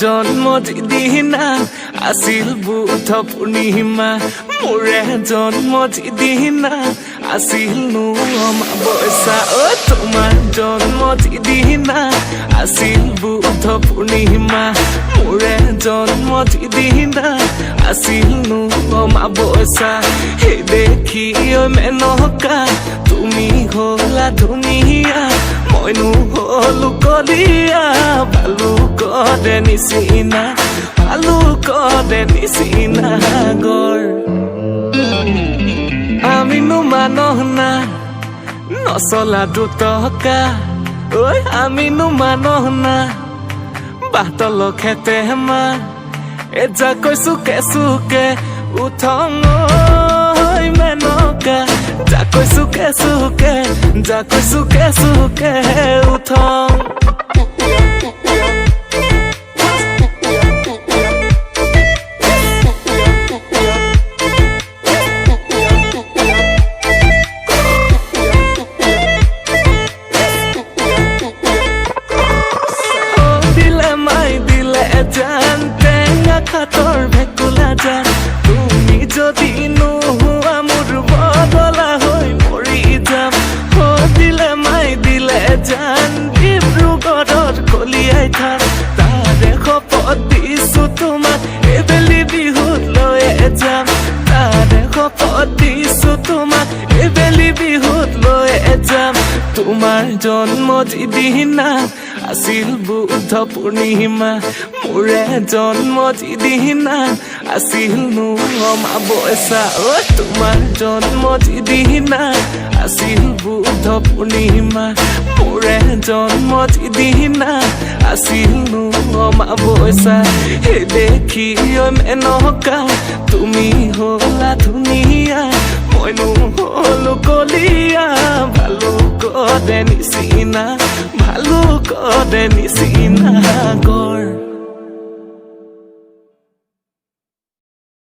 জন্মদিনা আছিল বুধ পূৰ্ণিমা মোৰে জন্মদিনা আছিল অমাৱস্যা তোমাৰ জন্মদিনা আছিল বুধ পূৰ্ণিমা মোৰে জন্মদিনা আছিল অমাৱস্যা সেই দেখি মেনকা তুমি হলা ধুনীয়া মইনো হলো কলিয়া ভালুকৰে নিচিনা গৰ আমিনো মানুহ না নচলা দুটকা ঐ আমিনো মানুহ না বাটল খেতে মা এজা কৈছো কেঁচুকে উঠং মেনকা যা কৈছো কেঁচুকে উঠং জান টেঙা খাতৰ ভেকুলা জান তুমি যদি নোহোৱা মোৰ বদলা হৈ মৰি যাম দিলে মাই দিলে জান ডিব্ৰুগড়ৰ কলিয়াই থান তাৰে শপত দিছো তোমাক এবেলি বিহুত লৈ যাম তাৰে শপত দিছো তোমাক এবেলি বিহুত লৈ যাম তোমাৰ জন্মদিনা আছিল বুধ পূৰ্ণিমা মোৰে জন্মদিনা আছিল অমাৱস্যা তোমাৰ জন্মদিনা আছিল বুধ পূৰ্ণিমা মোৰে জন্মদিনা আছিল অমাৱস্যা সেই দেখি মেনকা তুমি হলা ধুনীয়া মইনো হলো কলিয়া ভালুকৰে নিচিনা গৰ